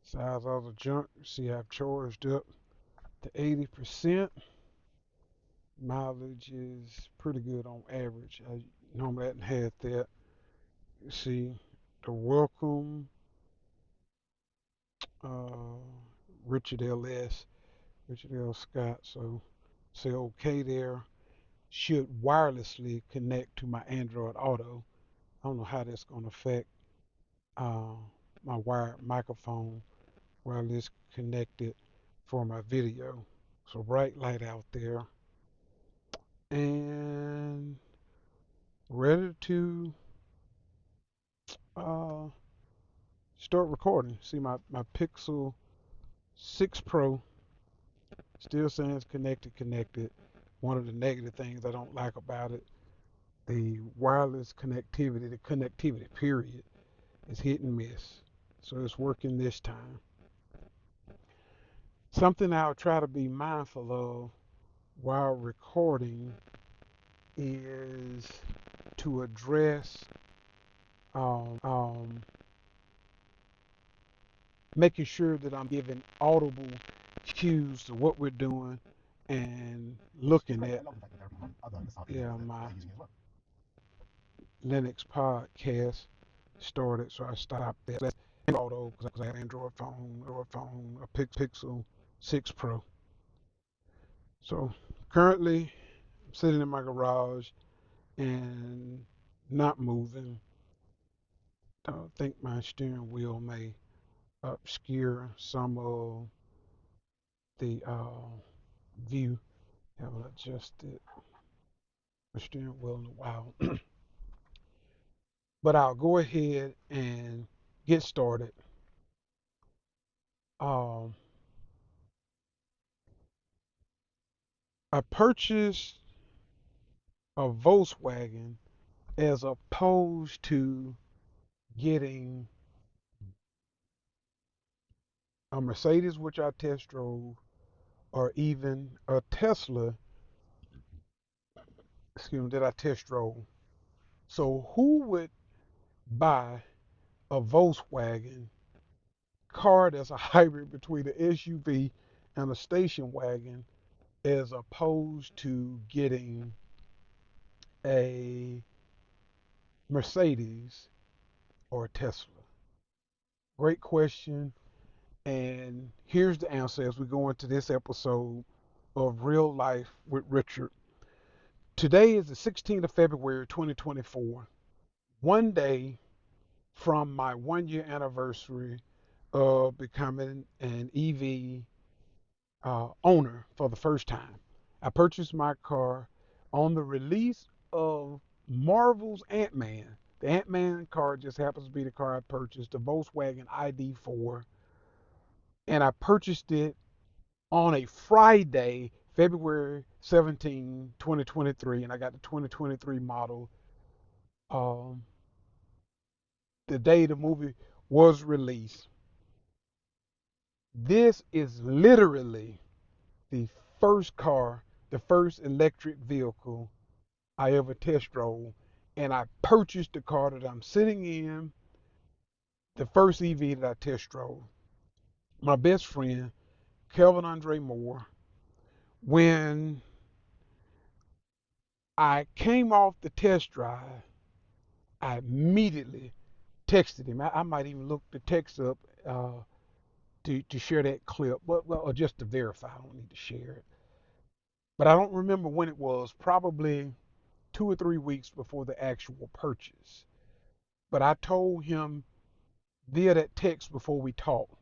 Size of the junk. See, I've charged up to 80%. Mileage is pretty good on average. I normally hadn't had that. See, the welcome, uh, Richard LS, Richard L. Scott. So say okay there. Should wirelessly connect to my Android Auto. I don't know how that's going to affect uh, my wired microphone while it's connected for my video. So bright light out there and ready to uh, start recording. See my Pixel 6 Pro still saying it's connected. One of the negative things I don't like about it, the wireless connectivity, the connectivity period, is hit and miss. So it's working this time. Something I'll try to be mindful of while recording is to address making sure that I'm giving audible cues to what we're doing and looking at my Linux podcast started, so I stopped that. That's auto because I have Android phone, a Pixel 6 Pro. So currently I'm sitting in my garage and not moving. I think my steering wheel may obscure some of the view. Haven't adjusted my steering wheel in a while. But I'll go ahead and get started. Um, I purchased a Volkswagen as opposed to getting a Mercedes, which I test drove, or even a Tesla, excuse me, that I test drove. So who would buy a Volkswagen car that's a hybrid between an SUV and a station wagon as opposed to getting a Mercedes or a Tesla? Great question. And here's the answer as we go into this episode of Real Life with Richard. Today is the 16th of February, 2024. One day from my 1 year anniversary of becoming an EV owner for the first time. I purchased my car on the release of Marvel's Ant-Man. The Ant-Man car just happens to be the car I purchased, the Volkswagen ID.4. And I purchased it on a Friday, February 17, 2023. And I got the 2023 model um, the day the movie was released. This is literally the first car, the first electric vehicle I ever test drove. And I purchased the car that I'm sitting in, the first EV that I test drove. My best friend, Kelvin Andre Moore, when I came off the test drive, I immediately texted him. I might even look the text up to share that clip, but well, or just to verify. I don't need to share it. But I don't remember when it was, probably 2 or 3 weeks before the actual purchase. But I told him via that text before we talked,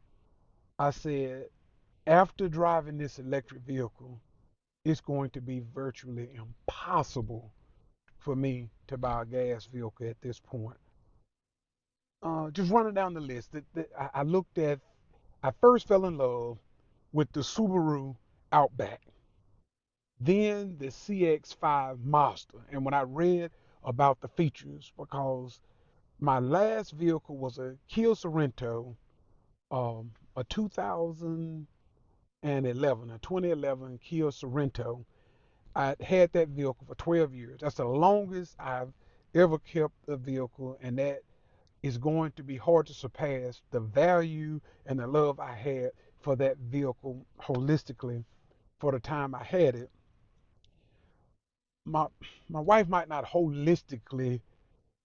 I said, after driving this electric vehicle, it's going to be virtually impossible for me to buy a gas vehicle at this point. Just running down the list, I looked at, I first fell in love with the Subaru Outback, then the CX-5 Mazda. And when I read about the features, because my last vehicle was a Kia Sorento, a 2011 Kia Sorento. I had that vehicle for 12 years. That's the longest I've ever kept a vehicle, and that is going to be hard to surpass the value and the love I had for that vehicle holistically for the time I had it. My my wife might not holistically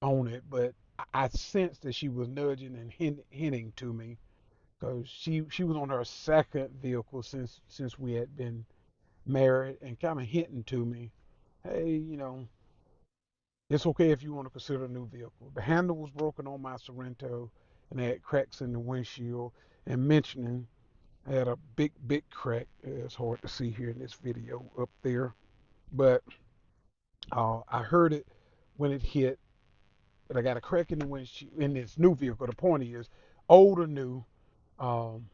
own it, but I sensed that she was nudging and hinting to me because she was on her second vehicle since we had been married and kind of hinting to me, hey, it's okay if you want to consider a new vehicle. The handle was broken on my Sorento and I had cracks in the windshield and mentioning I had a big crack. It's hard to see here in this video up there, but I heard it when it hit. But I got a crack in the windshield in this new vehicle. The point is, old or new, um,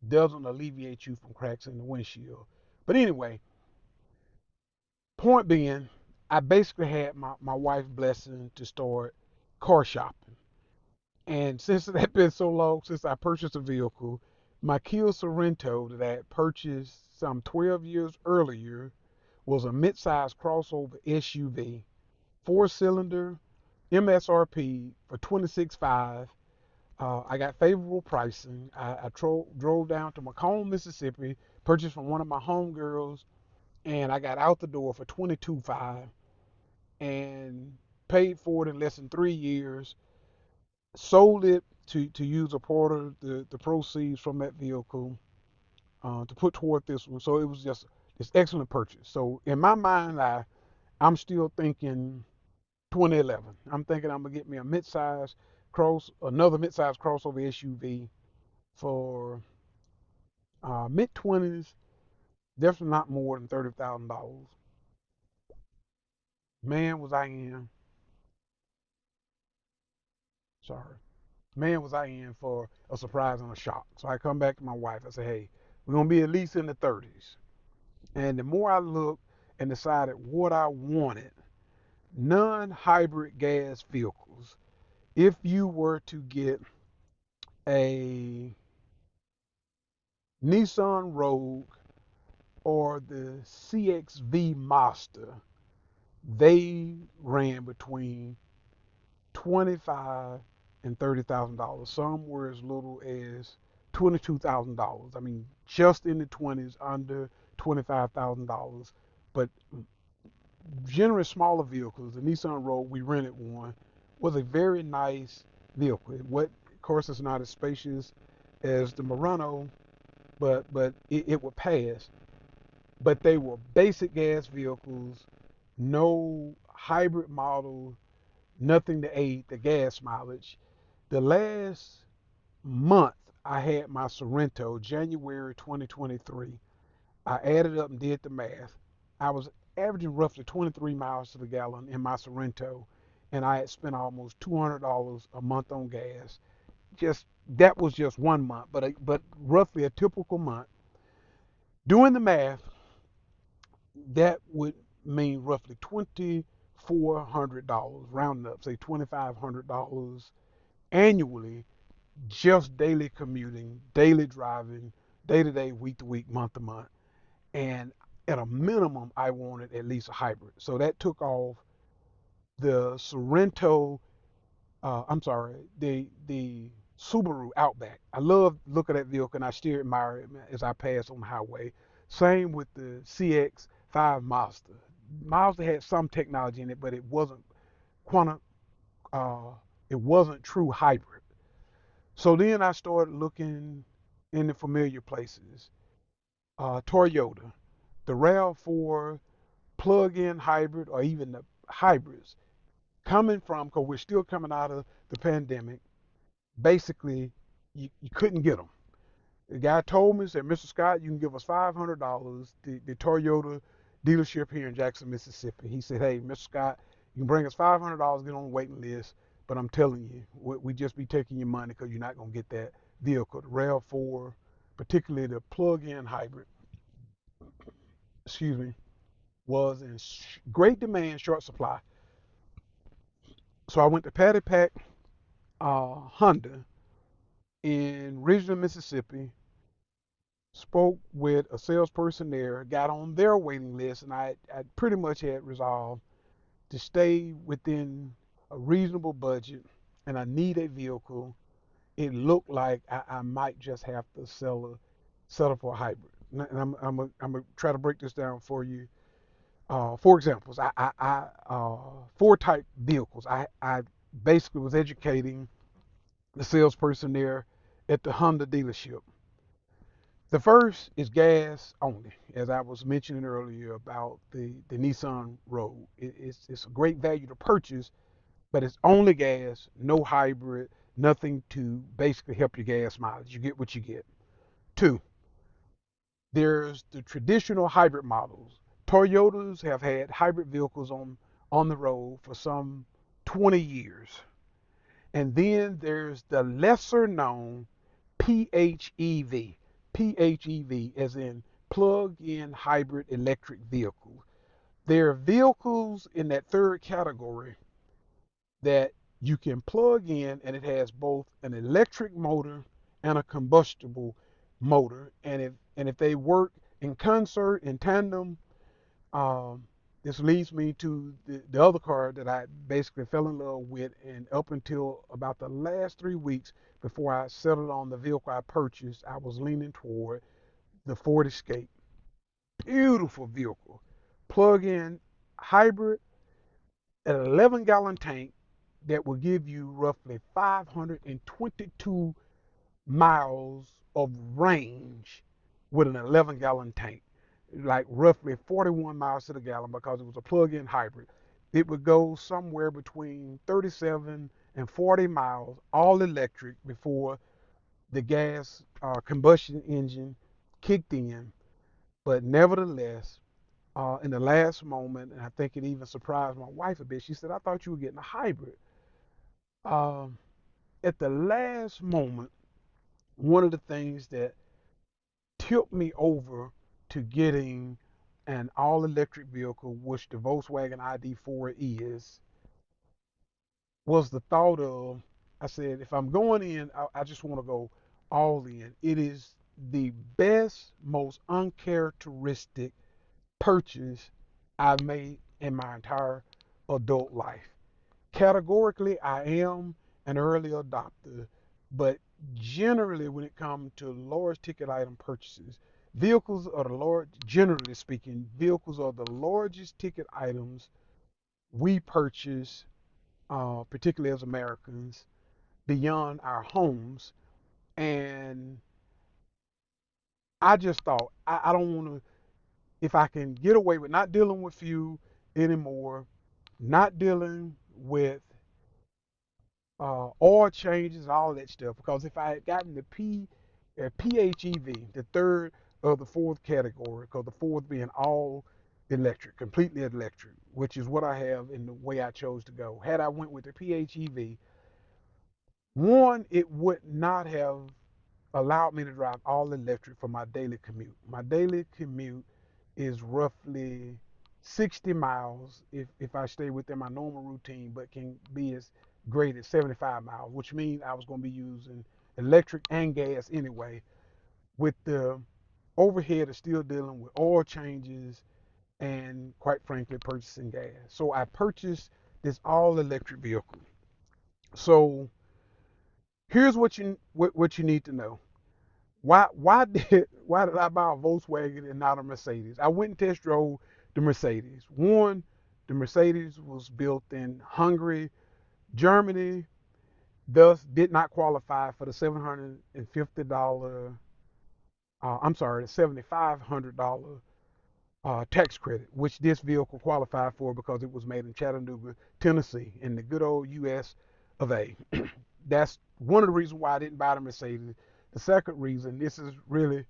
doesn't alleviate you from cracks in the windshield. But anyway, point being, I basically had my wife's blessing to start car shopping. And since it had been so long since I purchased a vehicle, my Kia Sorento that I had purchased some 12 years earlier was a midsize crossover SUV, four-cylinder, MSRP for 26.5. I got favorable pricing. I drove down to Macomb, Mississippi, purchased from one of my homegirls, and I got out the door for 22.5 and paid for it in less than 3 years. Sold it to use a part of the proceeds from that vehicle to put toward this one. So it was just this excellent purchase. So in my mind, I'm still thinking 2011. I'm thinking I'm gonna get me a another midsize crossover SUV for mid 20s, definitely not more than $30,000. Man, was I in, sorry, man, was I in for a surprise and a shock. So I come back to my wife. I say, hey, we're gonna be at least in the 30s. And the more I looked and decided what I wanted, non-hybrid gas vehicles. If you were to get a Nissan Rogue or the CX-V Mazda, they ran between 25 and $30,000. Some were as little as $22,000. I mean, just in the 20s, under $25,000. But generally smaller vehicles, the Nissan Rogue, we rented one, was a very nice vehicle. Of course, it's not as spacious as the Murano, but it would pass. But they were basic gas vehicles, no hybrid model, nothing to aid the gas mileage. The last month I had my Sorento, January 2023. I added up and did the math. I was averaging roughly 23 miles to the gallon in my Sorento, and I had spent almost $200 a month on gas. Just that was just 1 month, but roughly a typical month. Doing the math, that would mean roughly $2,400, rounding up, say $2,500 annually, just daily commuting, daily driving, day to day, week to week, month to month. And at a minimum, I wanted at least a hybrid. So that took off the Sorento. I'm sorry, the Subaru Outback. I love looking at that vehicle, and I still admire it as I pass on the highway. Same with the CX-5 Mazda. Mazda had some technology in it, but it wasn't quantum. Uh, it wasn't true hybrid. So then I started looking in the familiar places. Toyota, the RAV4 plug-in hybrid, or even the hybrids, coming from, because we're still coming out of the pandemic, basically you couldn't get them. The guy told me, said, Mr. Scott, you can give us $500. The Toyota dealership here in Jackson, Mississippi. He said, hey, Mr. Scott, you can bring us $500, get on the waiting list, but I'm telling you, we just be taking your money because you're not going to get that vehicle. The RAV4, particularly the plug-in hybrid, excuse me, was in great demand, short supply. So I went to Patty Pack Honda in Ridgeland, Mississippi, spoke with a salesperson there, got on their waiting list, and I pretty much had resolved to stay within a reasonable budget and I need a vehicle, it looked like I might just have to settle for a hybrid. And I'm gonna try to break this down for you. For examples, four type vehicles. I basically was educating the salesperson there at the Honda dealership. The first is gas only, as I was mentioning earlier about the Nissan Rogue. It's a great value to purchase, but it's only gas, no hybrid, nothing to basically help your gas mileage. You get what you get. Two, there's the traditional hybrid models. Toyotas have had hybrid vehicles on the road for some 20 years. And then there's the lesser known PHEV. PHEV as in plug-in hybrid electric vehicle. There are vehicles in that third category that you can plug in and it has both an electric motor and a combustible motor. And if they work in concert, in tandem, um, this leads me to the other car that I basically fell in love with, and up until about the last 3 weeks before I settled on the vehicle I purchased, I was leaning toward the Ford Escape. Beautiful vehicle. Plug-in hybrid, an 11-gallon tank that will give you roughly 522 miles of range with an 11-gallon tank, like roughly 41 miles to the gallon because it was a plug-in hybrid. It would go somewhere between 37 and 40 miles, all electric, before the gas combustion engine kicked in. But nevertheless, in the last moment, and I think it even surprised my wife a bit, she said, "I thought you were getting a hybrid." Um, at the last moment, one of the things that tipped me over to getting an all electric vehicle, which the Volkswagen ID.4 is, was the thought of, I said, if I'm going in, I just want to go all in. It is the best, most uncharacteristic purchase I've made in my entire adult life. Categorically, I am an early adopter, but generally, when it comes to large ticket item purchases, vehicles are the large, generally speaking, vehicles are the largest ticket items we purchase, particularly as Americans, beyond our homes. And I just thought, I don't want to, if I can get away with not dealing with fuel anymore, not dealing with oil changes, all that stuff. Because if I had gotten the PHEV, the third of the fourth category, because the fourth being all electric, completely electric, which is what I have in the way I chose to go. Had I went with the PHEV, one, it would not have allowed me to drive all electric for my daily commute. My daily commute is roughly 60 miles if I stay within my normal routine, but can be as great as 75 miles, which means I was going to be using electric and gas anyway, with the overhead of still dealing with oil changes and, quite frankly, purchasing gas. So I purchased this all electric vehicle. So here's what you need to know. Why did I buy a Volkswagen and not a Mercedes? I went and test drove the Mercedes. One, the Mercedes was built in Hungary, Germany, thus did not qualify for the $750. I'm sorry, the $7,500 tax credit, which this vehicle qualified for because it was made in Chattanooga, Tennessee, in the good old U.S. of A. That's one of the reasons why I didn't buy the Mercedes. The second reason, this is really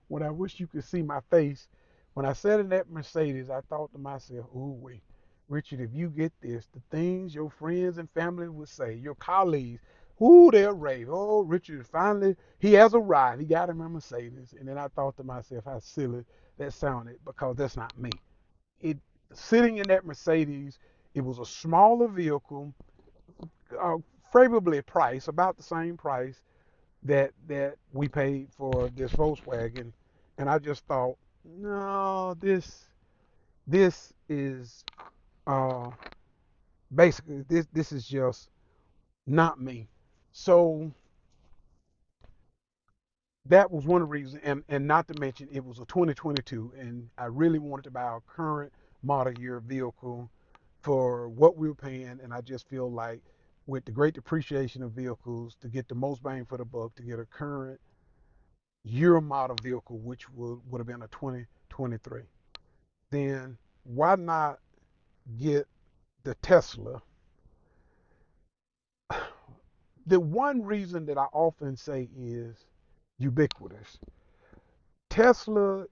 when I wish you could see my face. When I sat in that Mercedes, I thought to myself, ooh, wait, Richard, if you get this, the things your friends and family would say, your colleagues, ooh, they'll rave. Oh, Richard, finally, he has arrived. He got him a Mercedes. And then I thought to myself, how silly that sounded, because that's not me. It Sitting in that Mercedes, it was a smaller vehicle, uh, favorably priced, about the same price that we paid for this Volkswagen, and I just thought, no, this is uh, basically this is just not me. So that was one of the reasons, and not to mention it was a 2022, and I really wanted to buy a current model year vehicle for what we were paying, and I just feel like with the great depreciation of vehicles, to get the most bang for the buck, to get a current year model vehicle, which would have been a 2023, then why not get the Tesla? The one reason that I often say is ubiquitous. Tesla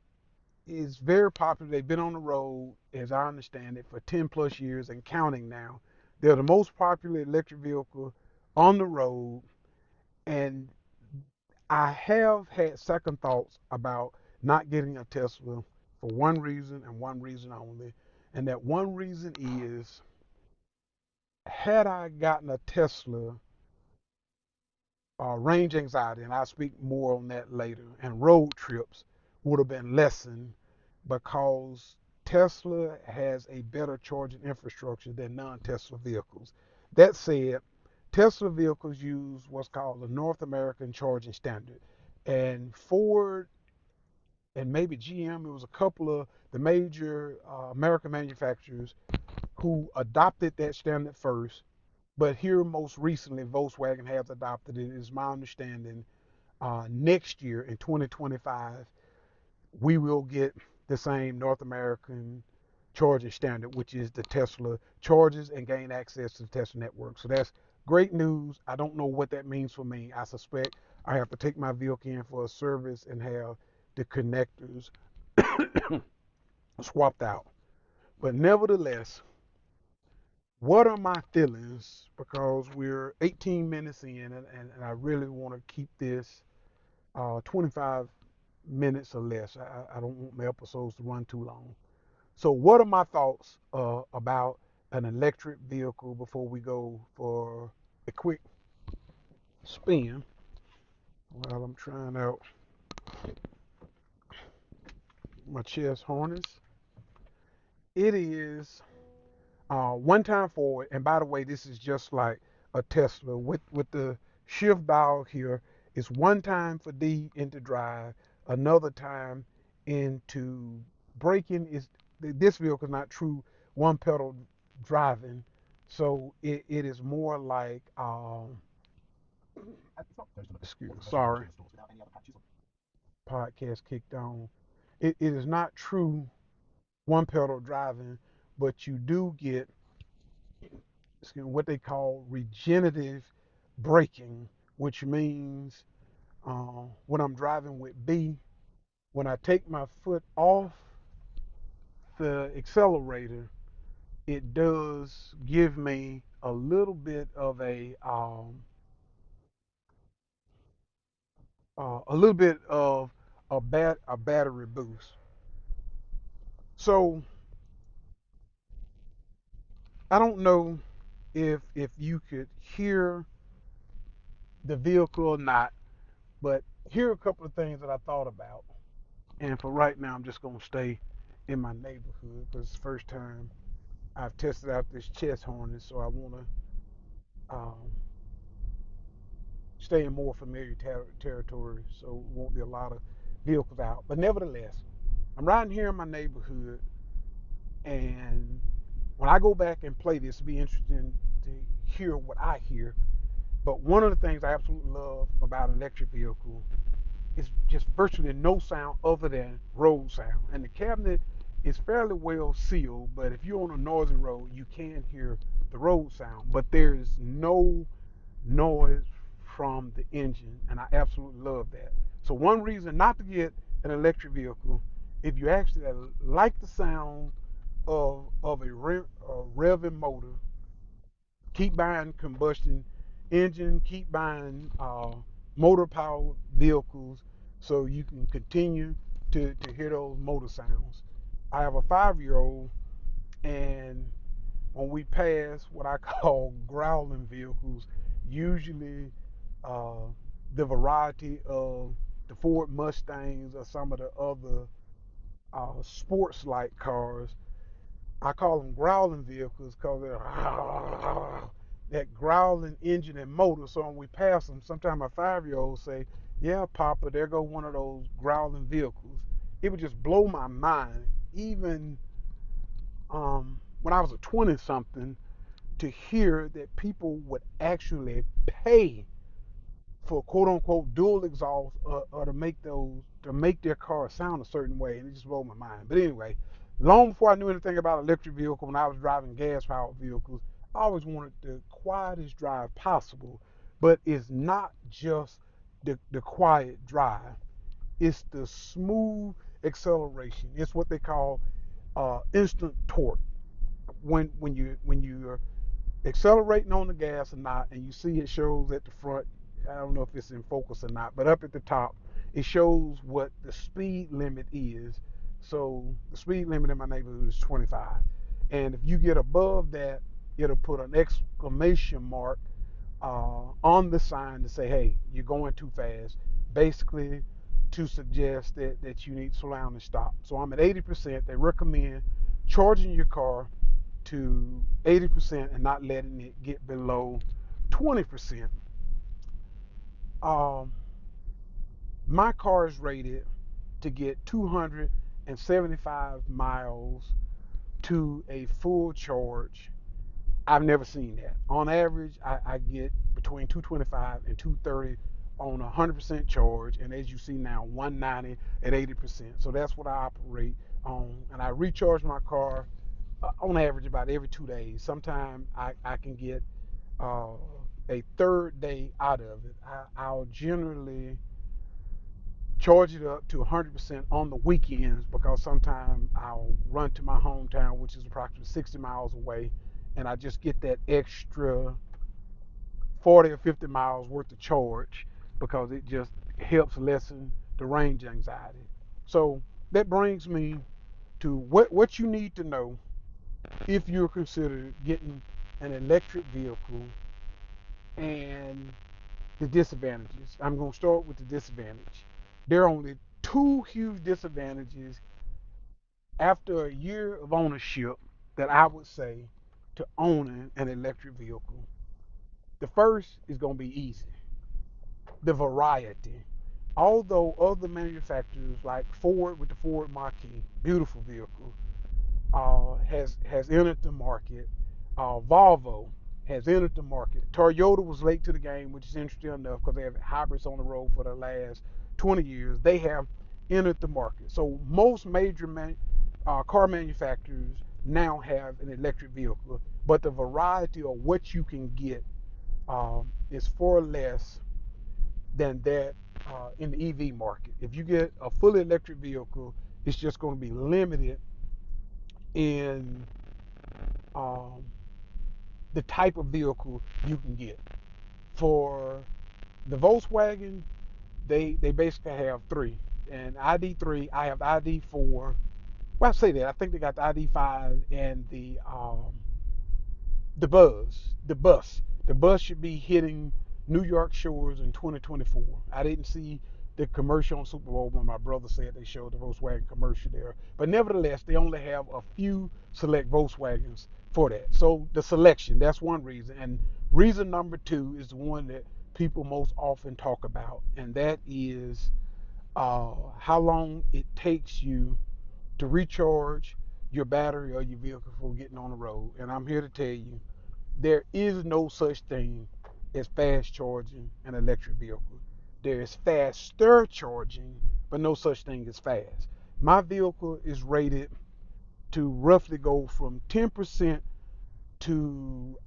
is very popular. They've been on the road, as I understand it, for 10 plus years and counting now. They're the most popular electric vehicle on the road. And I have had second thoughts about not getting a Tesla for one reason and one reason only. And that one reason is, had I gotten a Tesla, range anxiety, and I'll speak more on that later, and road trips would have been lessened because Tesla has a better charging infrastructure than non-Tesla vehicles. That said, Tesla vehicles use what's called the North American Charging Standard. And Ford and maybe GM, it was a couple of the major American manufacturers who adopted that standard first. But here, most recently, Volkswagen has adopted it. Is my understanding next year in 2025, we will get the same North American charging standard, which is the Tesla charges and gain access to the Tesla network. So that's great news. I don't know what that means for me. I suspect I have to take my vehicle in for a service and have the connectors swapped out. But nevertheless, what are my feelings? Because we're 18 minutes in, and I really want to keep this 25 minutes or less. I don't want my episodes to run too long. So, what are my thoughts about an electric vehicle before we go for a quick spin while I'm trying out my chest harness? It is one time forward, and by the way, this is just like a Tesla with the shift dial here. It's one time for D into drive, another time into braking. Is this vehicle is not true one pedal driving, so it is more like excuse sorry, podcast kicked on. It is not true one pedal driving, but you do get what they call regenerative braking, which means when I'm driving with B, when I take my foot off the accelerator, it does give me a little bit of a little bit of a battery boost. So I don't know if you could hear the vehicle or not, but here are a couple of things that I thought about. And for right now, I'm just gonna stay in my neighborhood because it's the first time I've tested out this chest harness, so I want to stay in more familiar territory, so it won't be a lot of vehicles out. But nevertheless, I'm riding here in my neighborhood, and when I go back and play this, it'll be interesting to hear what I hear. But one of the things I absolutely love about an electric vehicle is just virtually no sound other than road sound. And the cabinet is fairly well sealed, but if you're on a noisy road, you can hear the road sound. But there is no noise from the engine, and I absolutely love that. So one reason not to get an electric vehicle, if you actually like the sound of a revving motor, keep buying combustion engine, keep buying motor powered vehicles so you can continue to hear those motor sounds. I have a 5-year old, and when we pass what I call growling vehicles, usually uh, the variety of the Ford Mustangs or some of the other sports like cars, I call them growling vehicles because they're that growling engine and motor. So when we pass them, sometimes my 5-year-old say, "Yeah, Papa, there go one of those growling vehicles." It would just blow my mind, even when I was a 20 something, to hear that people would actually pay for quote unquote dual exhaust, or to make their car sound a certain way, and it just blew my mind. But anyway, long before I knew anything about electric vehicle, when I was driving gas powered vehicles, I always wanted the quietest drive possible. But it's not just the quiet drive; it's the smooth acceleration. It's what they call instant torque. When you're accelerating on the gas or not, and you see it shows at the front. I don't know if it's in focus or not, but up at the top, it shows what the speed limit is. So the speed limit in my neighborhood is 25, and if you get above that, it'll put an exclamation mark on the sign to say, "Hey, you're going too fast," basically to suggest that you need to slow down and stop. So I'm at 80%. They recommend charging your car to 80% and not letting it get below 20%. Um, my car is rated to get 275 miles to a full charge. I've never seen that. On average, I get between 225 and 230 on 100% charge, and as you see now, 190 at 80%. So that's what I operate on, and I recharge my car on average about every 2 days. Sometimes I can get uh, a third day out of it. I'll generally charge it up to 100% on the weekends, because sometimes I'll run to my hometown, which is approximately 60 miles away, and I just get that extra 40 or 50 miles worth of charge, because it just helps lessen the range anxiety. So that brings me to what you need to know if you're considering getting an electric vehicle, and the disadvantages. I'm going to start with the disadvantage. There are only two huge disadvantages after a year of ownership that I would say to owning an electric vehicle. The first is going to be easy: the variety. Although other manufacturers like Ford with the Ford Mach-E, beautiful vehicle, has entered the market. Volvo has entered the market. Toyota was late to the game, which is interesting enough because they have hybrids on the road for the last 20 years. They have entered the market. So most major car manufacturers now have an electric vehicle, but the variety of what you can get is far less than that in the EV market. If you get a fully electric vehicle, it's just going to be limited in um, the type of vehicle you can get. For the Volkswagen, they basically have three. And ID.3, I have ID.4. Well, I say that. I think they got the ID.5 and the the bus should be hitting New York shores in 2024. I didn't see the commercial on Super Bowl when my brother said they showed the Volkswagen commercial there, but nevertheless they only have a few select Volkswagens for that. So the selection, that's one reason. And reason number two is the one that people most often talk about, and that is how long it takes you to recharge your battery or your vehicle before getting on the road. And I'm here to tell you, there is no such thing as fast charging an electric vehicle. There is faster charging, but no such thing as fast. My vehicle is rated to roughly go from 10% to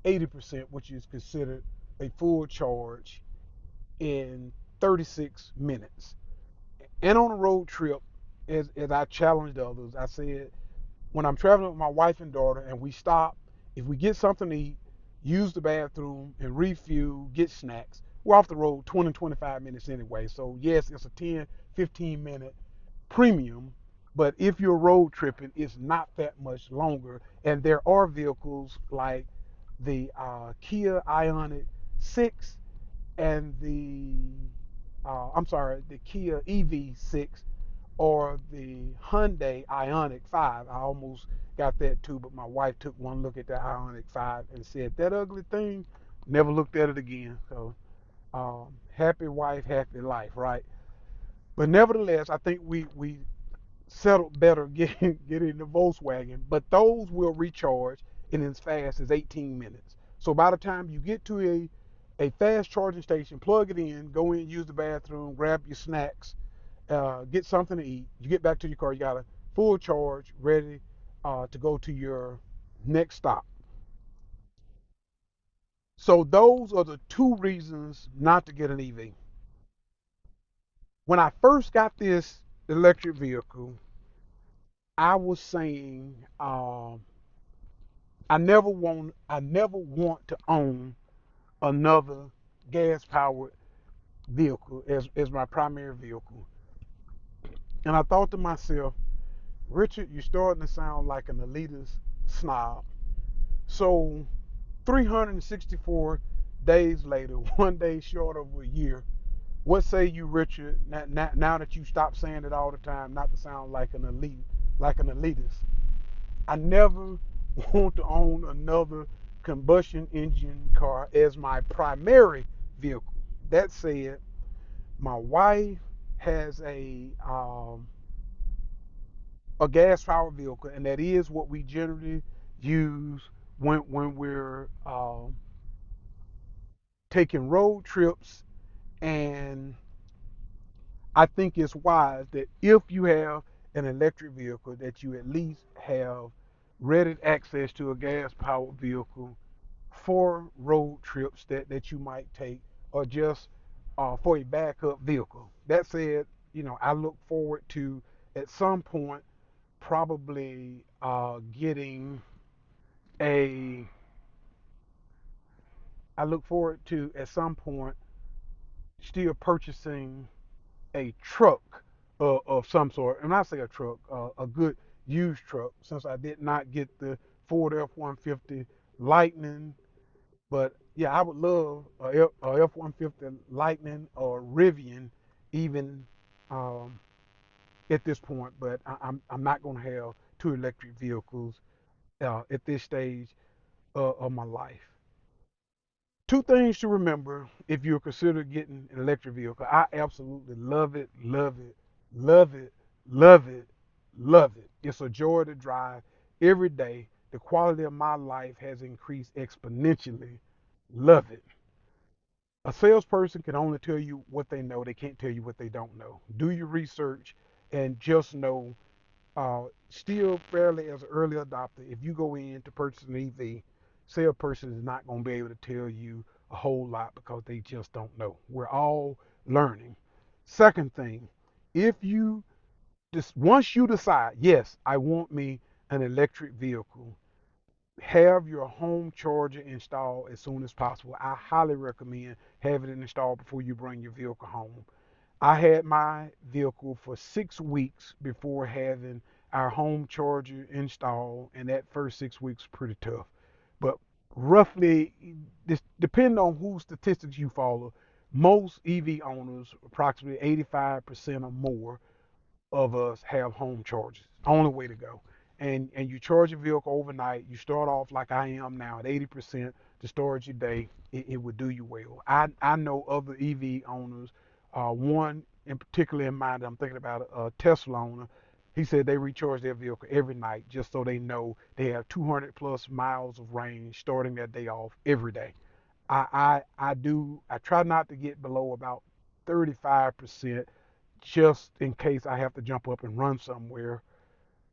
80%, which is considered a full charge, in 36 minutes. And on a road trip, as I challenged others, I said, when I'm traveling with my wife and daughter and we stop, if we get something to eat, use the bathroom, and refuel, get snacks, we're off the road 20, 25 minutes anyway. So yes, it's a 10, 15-minute premium, but if you're road tripping, it's not that much longer. And there are vehicles like the Kia Ioniq 6 and the Kia EV6 or the Hyundai Ioniq 5. I almost got that too, but my wife took one look at the Ioniq 5 and said, "That ugly thing." Never looked at it again. So, happy wife, happy life, right? But nevertheless, I think we settled better getting the Volkswagen. But those will recharge in as fast as 18 minutes. So by the time you get to a fast charging station, plug it in, go in, use the bathroom, grab your snacks, get something to eat. You get back to your car, you got a full charge, ready to go to your next stop. So those are the two reasons not to get an EV. When I first got this electric vehicle, I was saying I never want to own another gas powered vehicle as my primary vehicle. And I thought to myself, Richard, you're starting to sound like an elitist snob. So 364 days later, 1 day short of a year, what say you, Richard, now that you stop saying it all the time, not to sound like an elitist? I never want to own another combustion engine car as my primary vehicle. That said, my wife has a gas powered vehicle, and that is what we generally use when we're taking road trips. And I think it's wise that if you have an electric vehicle, that you at least have ready access to a gas powered vehicle for road trips that you might take, or just for a backup vehicle. That said, I look forward to at some point probably getting a I look forward to at some point still purchasing a truck of some sort. And I say a truck, a good used truck, since I did not get the Ford F-150 Lightning. But yeah, I would love a F-150 Lightning or Rivian even um, at this point. But I'm not going to have two electric vehicles at this stage of my life. Two things to remember if you're considering getting an electric vehicle. I absolutely love it, love it, love it, love it, love it. It's a joy to drive every day. The quality of my life has increased exponentially. Love it. A salesperson can only tell you what they know. They can't tell you what they don't know. Do your research and just know, still fairly as an early adopter, if you go in to purchase an EV, salesperson is not going to be able to tell you a whole lot because they just don't know. We're all learning. Second thing, if you just once you decide, yes, I want me an electric vehicle, have your home charger installed as soon as possible. I highly recommend having it installed before you bring your vehicle home. I had my vehicle for 6 weeks before having our home charger installed, and that first 6 weeks was pretty tough. But roughly, this depending on whose statistics you follow, most EV owners, approximately 85% or more, of us have home chargers. Only way to go. And you charge your vehicle overnight. You start off like I am now at 80% to start your day. It would do you well. I know other EV owners. One in particular in mind that I'm thinking about, a Tesla owner. He said they recharge their vehicle every night just so they know they have 200 plus miles of range starting their day off every day. I try not to get below about 35% just in case I have to jump up and run somewhere.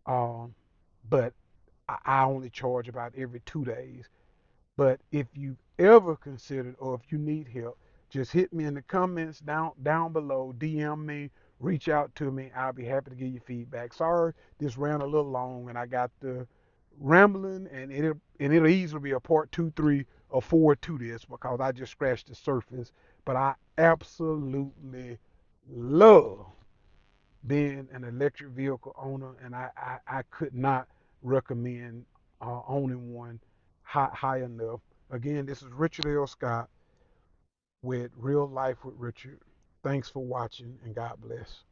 Um, but I only charge about every 2 days. But if you ever considered, or if you need help, just hit me in the comments down below, DM me, reach out to me. I'll be happy to give you feedback. Sorry, this ran a little long, and I got the rambling, and it'll easily be a part 2, 3, or 4 to this because I just scratched the surface. But I absolutely love being an electric vehicle owner, and I could not recommend owning one high enough. Again, this is Richard L. Scott with Real Life with Richard. Thanks for watching, and God bless.